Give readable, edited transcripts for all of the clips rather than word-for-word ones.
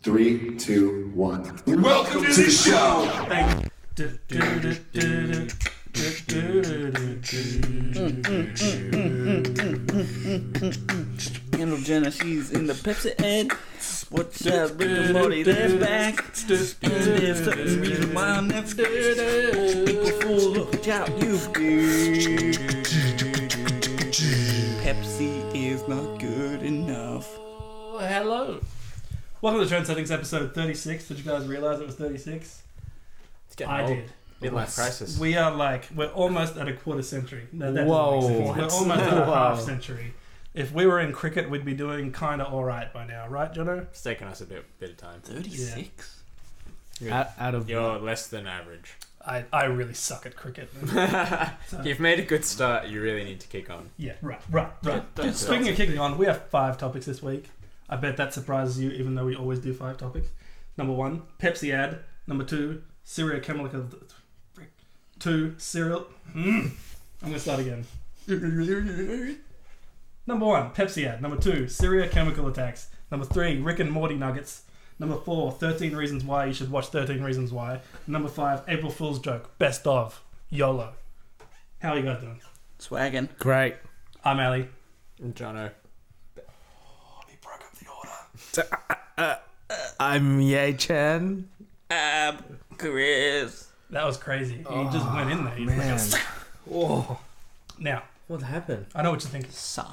3, 2, 1. Welcome to the show! Kendall Jenner, she's in the Pepsi ad. What's up, Rick and Morty? They're back. And there's certain reason why I'm never People fool, look out, you. Pepsi is not good enough. Hello. Welcome to Trend Settings episode 36. Did you guys realize it was 36? It's getting I old. did. Midlife crisis. We're almost at a quarter century. No, that Whoa. doesn't make sense. We're almost at a half century. If we were in cricket, we'd be doing kind of alright by now, right, Jono? It's taken us a bit of time. 36? Out of You're less than average. I really suck at cricket. So, You've made a good start. You really need to kick on. yeah, right. Don't Speaking of kicking on, we have 5 topics this week. I bet that surprises you, even though we always do 5 topics. Number 1, Pepsi ad. Number 2, cereal chemical. 2, cereal. I'm gonna start again. Number 1, Pepsi ad. Number 2, cereal chemical attacks. Number 3, Rick and Morty nuggets. Number 4, 13 reasons why you should watch 13 reasons why. Number 5, April Fool's joke. Best of YOLO. How are you guys doing? Swaggin'. Great. I'm Ali. And Jono. He broke up the order. I'm Ye-chan. Chris. That was crazy. He just went in there. He was Man. like, Oh, now, what happened? I know what you're thinking. Sa.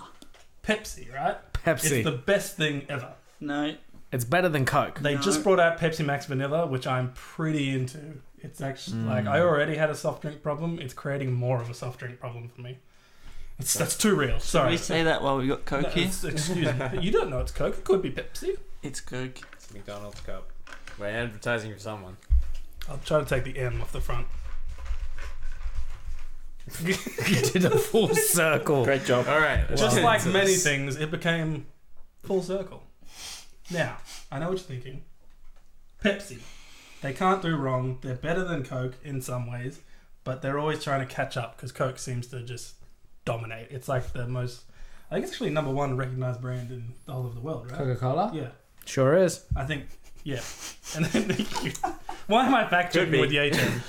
Pepsi, right? Pepsi. It's the best thing ever. No. It's better than Coke. They No. just brought out Pepsi Max Vanilla, which I'm pretty into. It's actually like I already had a soft drink problem. It's creating more of a soft drink problem for me. That's too real. Can Sorry. we say that while we got Coke No, here? excuse me. But you don't know it's Coke. It could be Pepsi. It's Coke. It's a McDonald's cup. We're advertising for someone. I'll try to take the M off the front. You did a full circle. Great job. All right. Just well, like it's- many things, it became full circle. Now, I know what you're thinking. Pepsi. They can't do wrong. They're better than Coke in some ways, but they're always trying to catch up because Coke seems to just dominate. It's like the most... I think it's actually number 1 recognized brand in the whole of the world, right? Coca-Cola? Yeah. Sure is. I think, yeah. And then why am I fact Could checking be. with Ye-chan?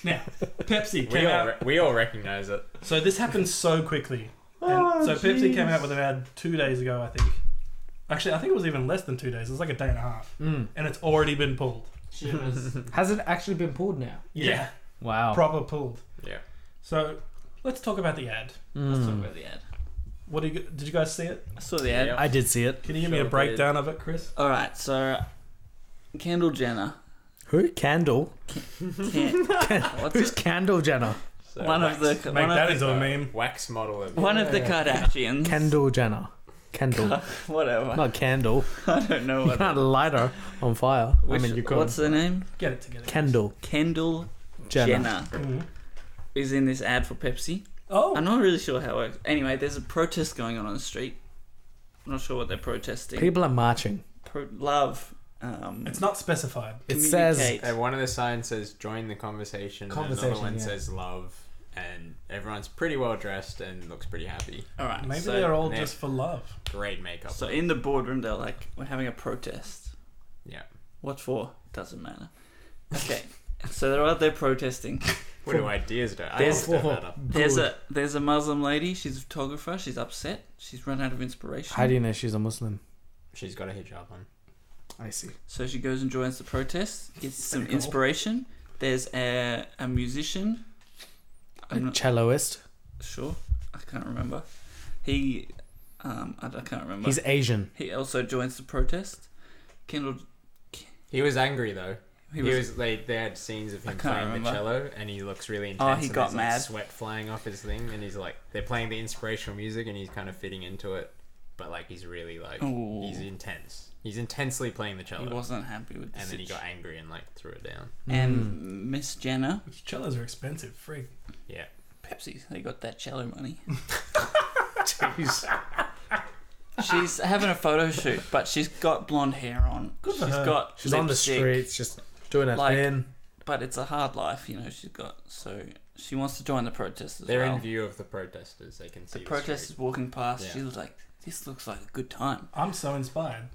Now, Pepsi came out. We all recognize it. So this happened so quickly. And so Pepsi came out with an ad 2 days ago, I think. Actually, I think it was even less than 2 days. It was like a day and a half. And it's already been pulled. Has it actually been pulled now? Yeah. Wow. Proper pulled. Yeah. So let's talk about the ad. Let's talk about the ad. What did you guys see it? I saw the ad. Yeah. I did see it. Can you give me a Sure breakdown of it, Chris? Alright, so Kendall Jenner. Who? Candle? What's Who's it? Kendall Jenner? So One of the Make one that of into a meme. wax model of one of the Kardashians. Kendall Jenner. Kendall. Whatever. Not candle. I don't know You what. can't light her on fire. I mean, you could. What's the name? Get it together. Kendall Kendall Jenner. Jenner Mhm. is in this ad for Pepsi. Oh. I'm not really sure how it works. Anyway, there's a protest going on the street. I'm not sure what they're protesting. People are marching. Love. It's not specified. It says... Communicate. And one of the signs says "Join the conversation." And another one yeah. says "Love," and everyone's pretty well dressed and looks pretty happy. All right. Maybe so, they're all Yeah. just for love. Great makeup. So in the boardroom, they're like, "We're having a protest. Yeah. What for? Doesn't matter." Okay. So they're out there protesting. What do ideas do? I There's- don't matter. There's a Muslim lady. She's a photographer. She's upset. She's run out of inspiration. How do you know she's a Muslim? She's got a hijab on. I see. So she goes and joins the protest, gets some Pretty cool. inspiration. There's a musician. I'm not Celloist. sure. I can't remember. He, I can't remember. He's Asian. He also joins the protest. Kendall. He was angry though. He He was. was they had scenes of I him can't playing remember. the cello, and he looks really intense. Oh, he and got there's, like, mad. sweat flying off his thing, and he's like, they're playing the inspirational music, and he's kind of fitting into it, but like he's really like Ooh. he's intense. He's intensely playing the cello, He wasn't happy with the and then he situ- got angry and like threw it down. And Miss Jenner, Which cellos are expensive. Free. Yeah, Pepsi, they got that cello money. Jeez. She's having a photo shoot, but she's got blonde hair on. Good for She's her. got She's on the lipstick, streets just doing her Like, thing. but it's a hard life, you know. She's got so she wants to join the protest as they're well. in view of the protesters. They can see The protesters street. walking past. Yeah. She was like, "This looks like a good time." I'm so inspired.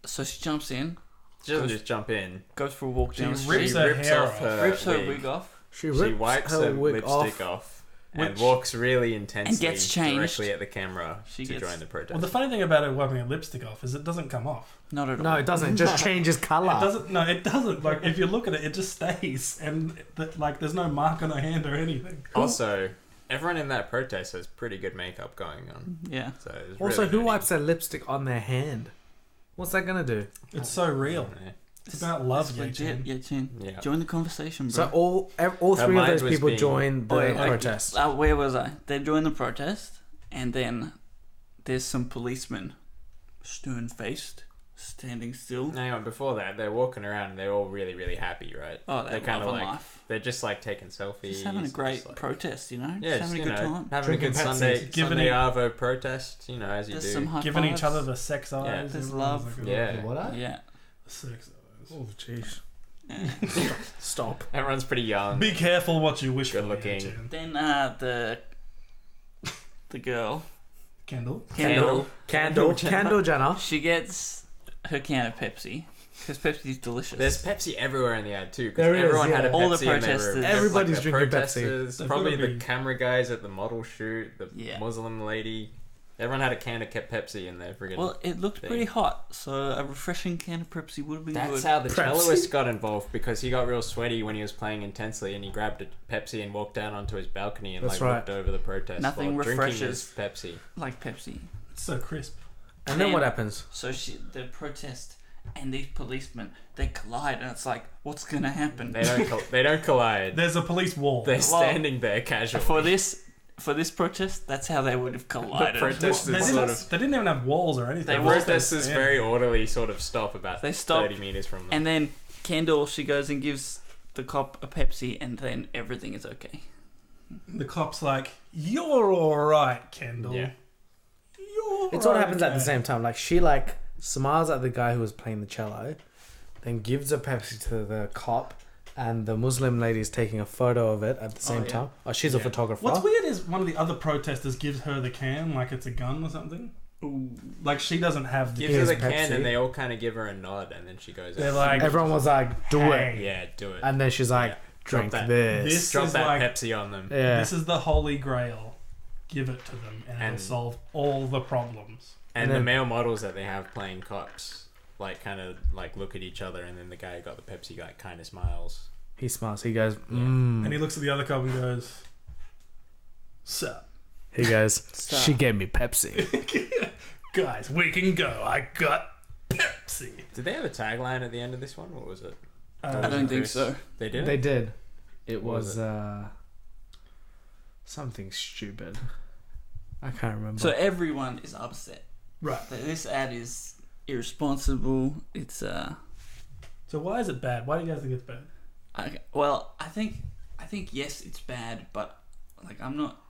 So she jumps in. She doesn't just jump in. Goes for a walk down the She street. rips She her rips hair off off. her Rips her wig. wig off. She She rips wipes her her wig lipstick off. off and Which- walks really intensely gets changed. directly at the camera She to gets- join the protest. Well, the funny thing about her wiping her lipstick off is it doesn't come off. Not at all. No, it doesn't. It just changes color. It doesn't. No, it doesn't. Like if you look at it, it just stays, and like there's no mark on her hand or anything. Also, everyone in that protest has pretty good makeup going on. Yeah. So it's Also, really who no wipes their lipstick on their hand? What's that gonna do? It's so real. need- It's about love, It's yeah, legit. Jen. Yeah, Chin. Yeah. Join the conversation, bro. So all three of mind those was people being- joined the Wait, protest. where was I? They joined the protest, and then there's some policemen, stern-faced, standing still. Hang on, before that, they're walking around and they're all really, really happy, right? Oh, they're kinda loving like, life. they're just like taking selfies. Just having a great just, like- protest, you know? Yeah, just having just, a good time. having Drinking a good Pepsi, Sunday, giving Sunday it- Arvo protest, you know, as you There's do. some high Giving fives. each other the sex eyes. Yeah. There's everyone's love. like, oh, Yeah. What? Yeah. the sex eyes. Oh, jeez. Yeah. Stop. Everyone's pretty young. Be careful what you wish Good for. looking. Yeah, Jen. Then the girl, Kendall. Kendall Jenner. she gets her can of Pepsi because Pepsi's delicious. There's Pepsi everywhere in the ad too, There because is, everyone had a yeah. Pepsi All the in their protesters. room. There's, Everybody's the drinking Pepsi. protesters, They've probably gotta the be- camera guys at the model shoot, the Yeah. Muslim lady. Everyone had a can of Pepsi in their friggin'. Well, it looked thing. pretty hot, so a refreshing can of Pepsi would have been That's good. how the Pepsi. celloist got involved, because he got real sweaty when he was playing intensely, and he grabbed a Pepsi and walked down onto his balcony and That's like right. looked over the protest Nothing while drinking his refreshes. Pepsi. Like Pepsi. It's so crisp. And then what happens? So the protest and these policemen, they collide, and it's like, what's gonna happen? They don't collide. There's a police wall. They're standing there casually. For this protest, that's how they would have collided. The protest They is didn't, sort of. they didn't even have walls or anything. They The walked protesters Yeah. very orderly sort of stop about They stop, 30 meters from them. And then Kendall, she goes and gives the cop a Pepsi, and then everything is okay. The cop's like, "You're all right, Kendall. Yeah. You're It all happens at the okay." same time. Like she like smiles at the guy who was playing the cello, then gives a Pepsi to the cop, and the Muslim lady is taking a photo of it at the same yeah. time. Oh, she's a Yeah. photographer. What's weird is one of the other protesters gives her the can like it's a gun or something. Ooh. Like she doesn't have the Gives her Here's the can, Pepsi. and they all kind of give her a nod, and then she goes. They're out. like, Everyone was like, "Do it," "Hey, "Yeah, do it." and then she's like, Yeah. "Drink Drop that. this." This Drop is that like- Pepsi on them. Yeah. This is the holy grail. Give it to them, and it'll And- solve all the problems." And And the then- male models that they have playing cops, like, kind of like look at each other, and then the guy who got the Pepsi like kind of smiles. He smiles. He goes, And he looks at the other cop and goes, "Sup, He goes, Stop. "She gave me Pepsi." guys? We can go. I got Pepsi." Did they have a tagline at the end of this one? What was it? I Uh, don't think Chris? so. They did. They did. It What was was something stupid. I can't remember. So everyone is upset. right. that This ad is irresponsible. It's So why is it bad? Why do you guys think it's bad? I think yes, it's bad, but like I'm not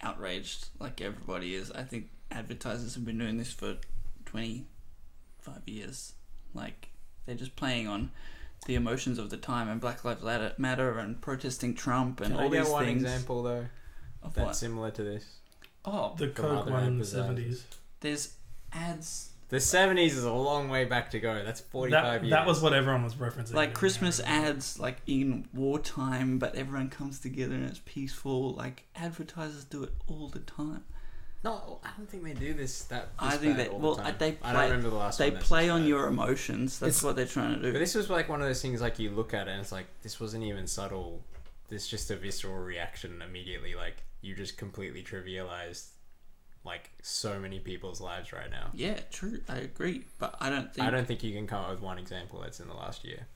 outraged like everybody is. I think advertisers have been doing this for 25 years. Like they're just playing on the emotions of the time and Black Lives Matter and protesting Trump and Can all I get these one things. example though Of that's what? similar to this? Oh, The From Coke other one in the advertisers. 70s. there's ads The 70s is a long way back to go. That's 45 years. That was what everyone was referencing. like Christmas ads like in wartime, but everyone comes together and it's peaceful. Like advertisers do it all the time. No, I don't think they do this. I think bad they all well the time. they I don't play remember the last they one. that's play this on bad. your emotions. That's It's- what they're trying to But do. this was like one of those things like you look at it and it's like this wasn't even subtle. This just a visceral reaction immediately. Like you just completely trivialized like so many people's lives right now. Yeah, true. I agree, but I don't think you can come up with one example that's in the last year.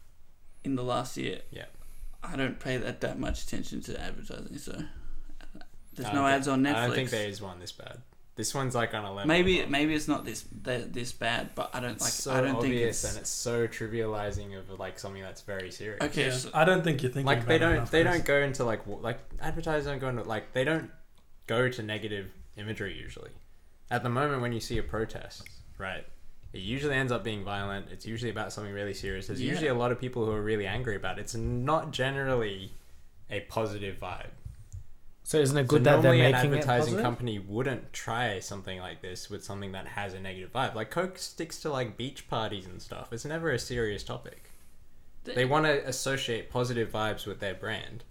in the last year. Yeah. I don't pay that much attention to advertising, so there's I no don't ads think- on Netflix. I don't think there is one this bad. This one's like on a level. Maybe above. it's not this bad, but I don't It's like. so I don't think obvious it's and it's so trivializing of like something that's very serious. okay. Yeah, So, I don't think you're thinking Like about they it don't enough, they guys. don't go into like advertisers don't go into like they don't go to negative imagery usually. At the moment when you see a protest, right? It usually ends up being violent. It's usually about something really serious. There's Yeah. usually a lot of people who are really angry about it. It's not generally a positive vibe. So isn't it So good that they're normally an making it advertising positive? company wouldn't try something like this with something that has a negative vibe. Like Coke sticks to like beach parties and stuff. It's never a serious topic. They want to associate positive vibes with their brand.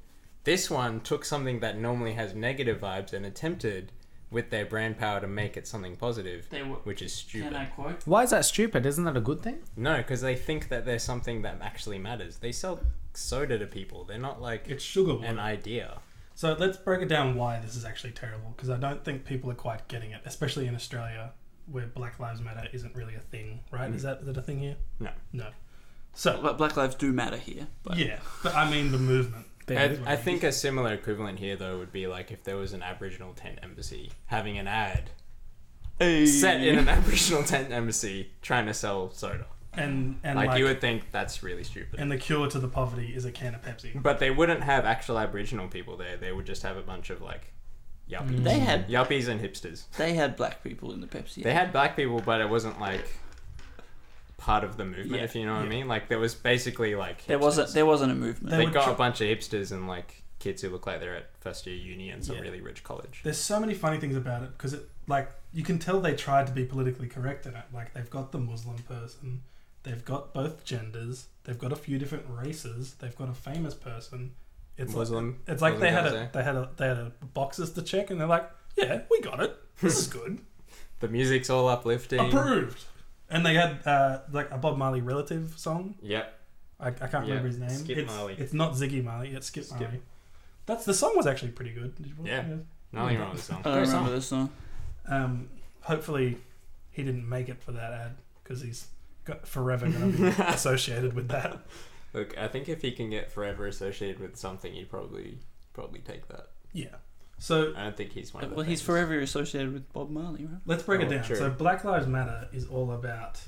This one took something that normally has negative vibes and attempted with their brand power to make it something positive, which is stupid. Can I quote? Why is that stupid? Isn't that a good thing? No, because they think that there's something that actually matters. They sell soda to people. They're not like It's sugar an water. idea. So let's break it down why this is actually terrible, because I don't think people are quite getting it, especially in Australia, where Black Lives Matter isn't really a thing, right? Is that a thing here? No. No. So But Black lives do matter here. But yeah, but I mean the movement. I think a similar equivalent here, though, would be like if there was an Aboriginal tent embassy having an ad set in an Aboriginal tent embassy trying to sell soda. And Like you would think that's really stupid. and the cure to the poverty is a can of Pepsi. But they wouldn't have actual Aboriginal people there. They would just have a bunch of like yuppies. They had Yuppies and hipsters. they had black people in the Pepsi. They had black people, but it wasn't like part of the movement, Yeah. if you know what I mean. Like there was basically like there hipsters. wasn't a movement. They They would got tr- a bunch of hipsters and like kids who look like they're at first year uni and some Yeah. really rich college. There's so many funny things about it, because it, like, you can tell they tried to be politically correct in it. Like, they've got the Muslim person, they've got both genders, they've got a few different races, they've got a famous person. It's Muslim. Like, it's like Muslim they had a boxes to check, and they're like, yeah, we got it. This is good. The music's all uplifting. Approved. And they had like a Bob Marley relative song. Yep. I can't remember his name. Skip Marley. It's not Ziggy Marley. It's Skip Skip. Marley. The song was actually pretty good. Did you Yeah. Nothing wrong with the song. I don't remember this song. Hopefully, he didn't make it for that ad, because he's forever going to be associated with that. Look, I think if he can get forever associated with something, he'd probably take that. Yeah. So I don't think he's one of the Well, he's famous. forever associated with Bob Marley, right? let's break it Oh, down. true. So Black Lives Matter is all about.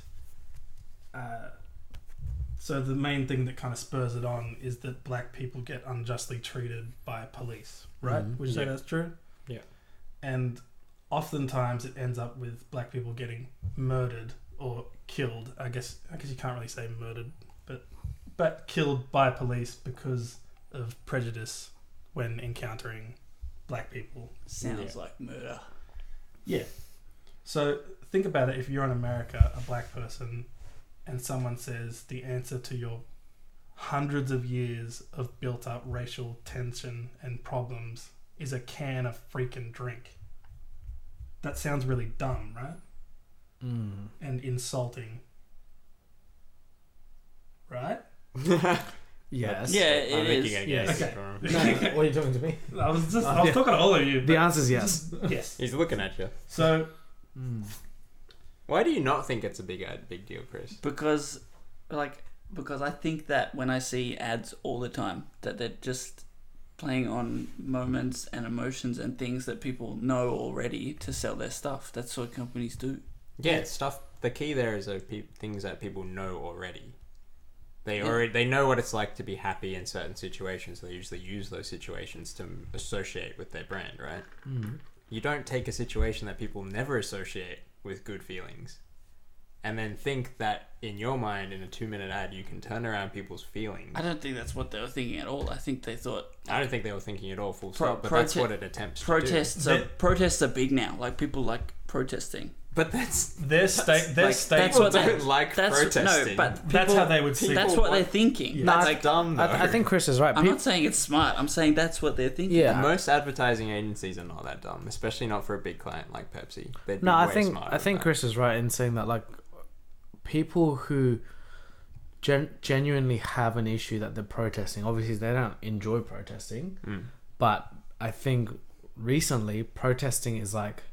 So the main thing that kind of spurs it on is that black people get unjustly treated by police, right? Mhm. Would you say Yeah. that's true? Yeah. And oftentimes it ends up with black people getting murdered or killed. I guess you can't really say murdered, but killed by police because of prejudice when encountering black people. Sounds like murder. Yeah. So think about it. If you're in America, a black person, and someone says the answer to your hundreds of years of built up racial tension and problems is a can of freaking drink. That sounds really dumb, right? Mm. And insulting. Right? Yes. Yeah, it I'm is. making a Yes. guess. Okay. No, what are you talking to me? I was talking to all of you. The but answer is yes. just- yes. He's looking at you. So Why do you not think it's a big deal, Chris? Because I think that when I see ads all the time, that they're just playing on moments and emotions and things that people know already to sell their stuff. That's what companies do. Yeah, stuff. The key there is things that people know already. They Yeah. they know what it's like to be happy in certain situations. So they usually use those situations to associate with their brand, right? Mm. You don't take a situation that people never associate with good feelings and then think that in your mind in a 2-minute ad you can turn around people's feelings. I don't think that's what they were thinking at all. I think they thought I don't think they were thinking at all, full Pro- stop, but that's prote- what it attempts to protests are big now. Like people like protesting. do. But that's their state, that's people what they- don't like protesting. No, but that's people- how they would see That's it. what they're thinking. Yeah. That's Like, dumb though. I think Chris is right. I'm not saying it's smart. I'm saying that's what they're thinking. Yeah. Most advertising agencies are not that dumb, especially not for a big client like Pepsi. They'd be No, I way think smarter I think than Chris is right in saying that, like, people who genuinely have an issue that they're protesting. Obviously, they don't enjoy protesting, that. but I think recently protesting is like,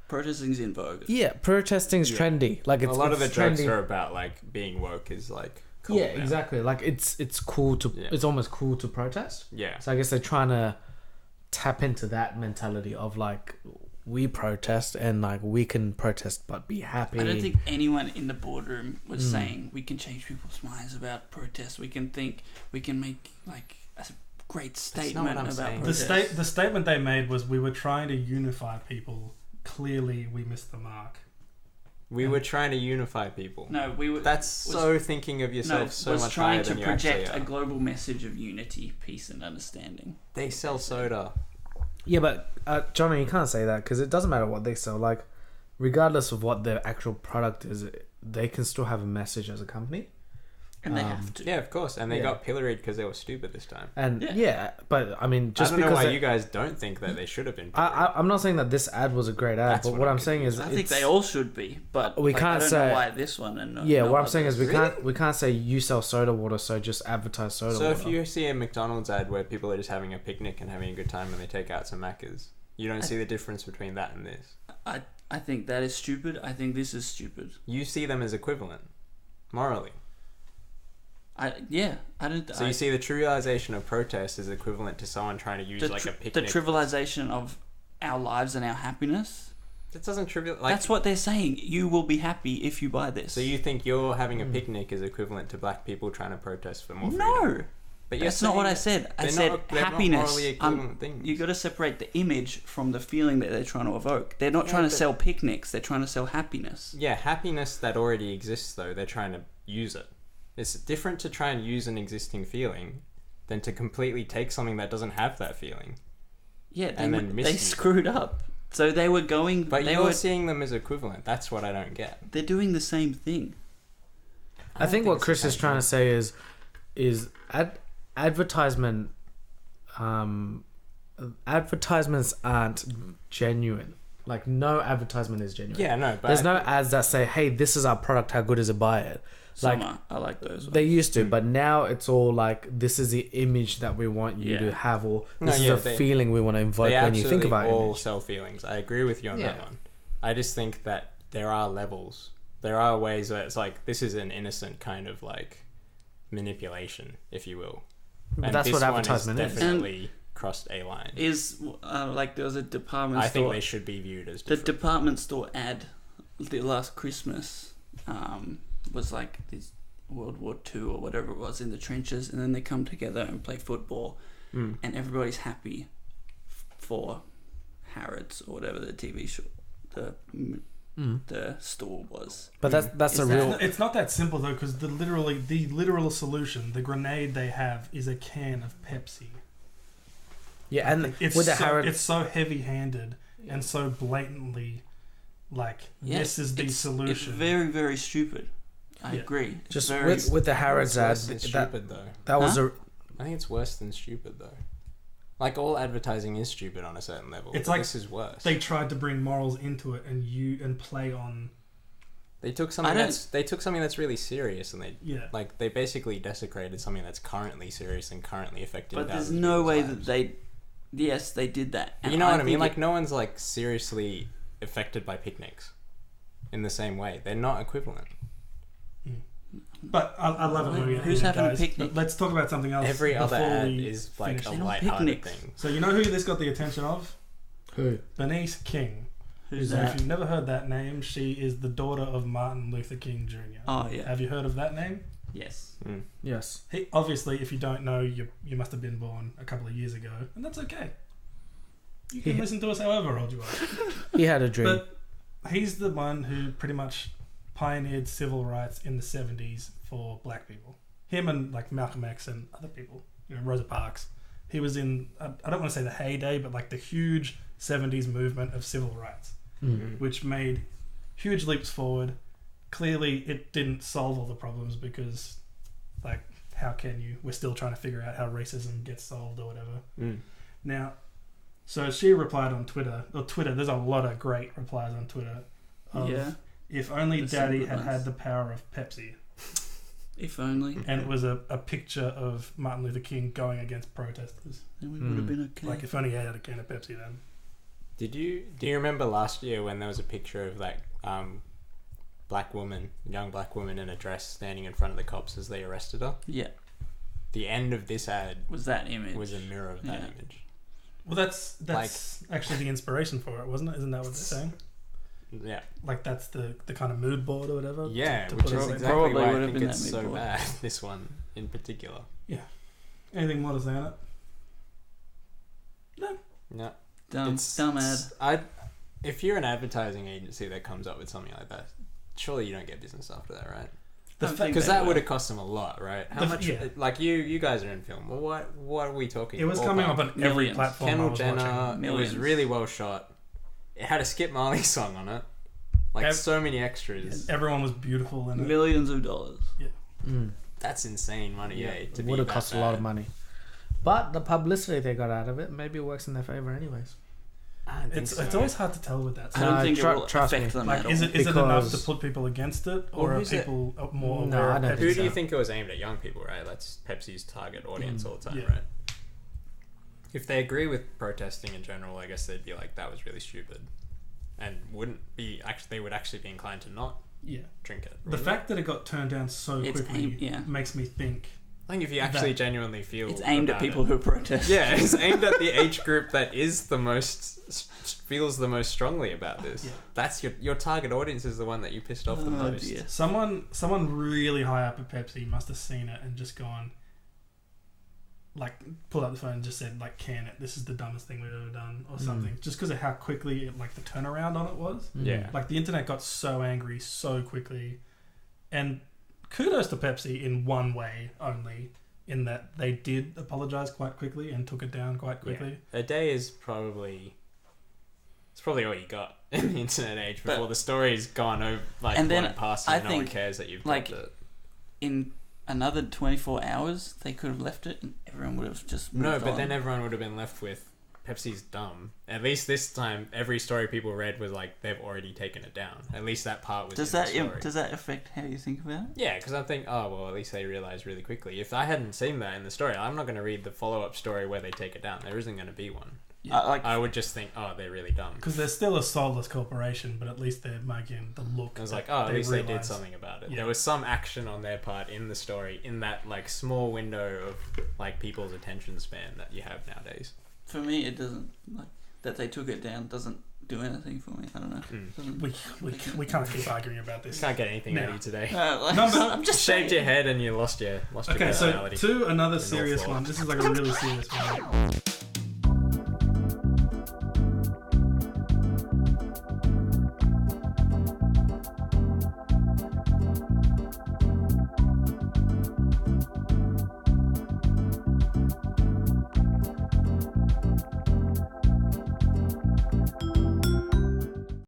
Protesting's in vogue. yeah, protesting's Yeah. trendy. Like it's A lot of the it's jokes trendy. are about like being woke is like cool Yeah, now. exactly. Like it's cool to Yeah. it's almost cool to protest. Yeah. So I guess they're trying to tap into that mentality of like, we protest and like we can protest but be happy. I don't think anyone in the boardroom was saying we can change people's minds about protests. We can make like a great not statement what I'm about saying. protests. The statement they made was, we were trying to unify people. Clearly, we missed the mark. We were trying to unify people. No, we were. That's so thinking of yourself so was much trying higher to than you actually project are. a global message of unity, peace, and understanding. They sell soda. Yeah, but Johnny, you can't say that because it doesn't matter what they sell. Like, regardless of what their actual product is, they can still have a message as a company. And they have to. Yeah, of course. And they Yeah. got pilloried because they were stupid this time. And Yeah. yeah, but I mean, just I don't know because why you guys don't think that they should have been. I'm not saying that this ad was a great ad, That's but what what I'm I'm saying is, I think it's- they all should be, but We like, can't I don't say- know why this one and no, Yeah, no what I'm saying is others. we can't say you sell soda water, so just advertise soda So water. if you see a McDonald's ad where people are just having a picnic and having a good time and they take out some Maccas, you don't see the difference between that and this. I think that is stupid. I think this is stupid. You see them as equivalent, morally. I don't. So you see the trivialization of protest is equivalent to someone trying to use like a the picnic. trivialization of our lives and our happiness. That doesn't trivial. Like, That's what they're saying. You will be happy if you buy this. so you think you're having a picnic is equivalent to black people trying to protest for more freedom? no. But That's not what I said. I said they're not happiness. morally equivalent things. You got to separate the image from the feeling that they're trying to evoke. They're not Yeah, trying to but- sell picnics. They're trying to sell happiness. Yeah, happiness that already exists though, they're trying to use it. It's different to try and use an existing feeling than to completely take something that doesn't have that feeling. Yeah, And then they misuse it. screwed up. So they were going. But they you're were. seeing them as equivalent. That's what I don't get. They're doing the same thing. I think what Chris is trying to say is advertisement. Advertisements aren't genuine. Like, no advertisement is genuine. Yeah, no, but There's no ads that say, "Hey, this is our product. How good is it? Buy it." Like, Summer, I like those. they Ones. used to, but now it's all like, "This is the image that we want you to have," or No, "This yeah, is a they- feeling we want to invoke they when you think absolutely about all image." sell feelings. I agree with you on that Yeah. one. I just think that there are levels. There are ways where it's like this is an innocent kind of like manipulation, if you will. But And that's this what one advertisement is. definitely crossed a line. Is like there was a department I store. think they should be viewed as The different. department store ad, the last Christmas, was like this World War II or whatever it was in the trenches, and then they come together and play football, and everybody's happy for Harrods or whatever the TV show, the store was. But that's Is a that- real. It's not that simple though, because the literal solution, the grenade they have, is a can of Pepsi. Yeah, and It's with the so, Harrod, it's so heavy-handed and so blatantly, like this is the solution. It's very, very stupid. I Yeah. agree. It's just very, with the Harrods ad, It's that stupid though. was Huh? a I think it's worse than stupid though. Like all advertising is stupid on a certain level. It's but like this is worse. They tried to bring morals into it and play on. They took something that's really serious and they basically desecrated something that's currently serious and currently affecting. but there's thousands of no people's way lives. that they. Yes, they did that. But And you know what I mean? think Like no one's like seriously affected by picnics in the same way. They're not equivalent. But I love it when we get Who's heated, having a guys. picnic? But let's talk about something else. Every other before ad we is like finish. a They're not lighthearted picnics. thing. So you know who this got the attention of? who? Bernice King. Who's If that? you've never heard that name, she is the daughter of Martin Luther King Jr. Oh yeah. Have you heard of that name? Yes. Yes. He obviously, if you don't know, you must have been born a couple of years ago, and that's okay. You can He- listen to us however old you are. He had a dream. But he's the one who pretty much pioneered civil rights in the 70s for black people. Him and like Malcolm X and other people, Rosa Parks. He was in, I don't want to say the heyday, but like the huge 70s movement of civil rights, which made huge leaps forward. Clearly, it didn't solve all the problems because, like, how can you? We're still trying to figure out how racism gets solved or whatever. Now, so she replied on Twitter. There's a lot of great replies on Twitter. Yeah. If only There's Daddy some good had had ones. the power of Pepsi. If only. And it was a picture of Martin Luther King going against protesters. Then we would have been okay. Like, if only he had a can of Pepsi then. Do you remember last year when there was a picture of that young black woman in a dress standing in front of the cops as they arrested her? Yeah. The end of this ad Was that image? was a mirror of that Yeah. image. Well, that's actually the inspiration for it, wasn't it? Isn't that what they're saying? Yeah. Like, that's the kind of mood board or whatever? Yeah, to which put it is on. exactly Probably why I would have think been it's that so mood board. bad, this one in particular. Anything more to say on it? No. Dumb ad. If you're an advertising agency that comes up with something like that, surely you don't get business after that, right? Because that would have cost them a lot, right? How much? yeah. Like you guys are in film. Well, what are we talking? It was coming up on every Millions. platform I Kendall was Jenner. watching. It was really well shot. It had a Skip Marley song on it. Like so many extras. Everyone was beautiful in it. millions of dollars. That's insane money, Yeah, eh? it would have cost a lot of money. But the publicity they got out of it, maybe it works in their favor anyways. I don't think It's so. it's always hard to tell with that. I don't No, think it will trust affect me. them Like, at is all. it enough to Because- put people against it, Well, or are who's it? people more No, aware I of don't Pepsi? Who do you so. think it was aimed at? Young people, right? That's Pepsi's target audience all the time, Yeah. right? If they agree with protesting in general, I guess they'd be like, that was really stupid. And they would actually be inclined to not Yeah. drink it. The fact that it got turned down so It's quickly aimed- yeah. makes me think. I think if you actually genuinely feel It's aimed at about people it- who protest. Yeah, it's aimed at the age group that is the most feels the most strongly about this. Yeah. That's your target audience is the one that you pissed off the Oh, most. dear. Someone really high up at Pepsi must have seen it and just gone, like, pulled out the phone and just said, like, can it? This is the dumbest thing we've ever done, or something. Just because of how quickly, like, the turnaround on it was. Yeah. Like, the internet got so angry so quickly. And kudos to Pepsi in one way only, in that they did apologize quite quickly and took it down quite quickly. A day is probably all you got in the internet age before But- the story's gone over, like, And then blown past you. I No one think, cares that you've like, dropped it. In another 24 hours, they could have left it and everyone would have just moved No, but on. then everyone would have been left with Pepsi's dumb. At least this time, every story people read was like they've already taken it down. At least that part was. Does in that the story. does that affect how you think about it? Yeah, because I think, oh well, at least they realized really quickly. If I hadn't seen that in the story, I'm not going to read the follow-up story where they take it down. There isn't going to be one. Like I would just think, oh, they're really dumb. Because they're still a soulless corporation, but at least they're making the look. I was that like, oh, at least they did realise. something about it. Yeah. There was some action on their part in the story, in that like small window of like people's attention span that you have nowadays. for me, it doesn't like that they took it down doesn't do anything for me. I don't know. Doesn't- We can't keep arguing about this. Can't get anything out No. of you today. Like, Number- I'm just Shaved saying. your head and you lost your Okay, so personality. to another The serious North one. Wall. This is like a really serious one.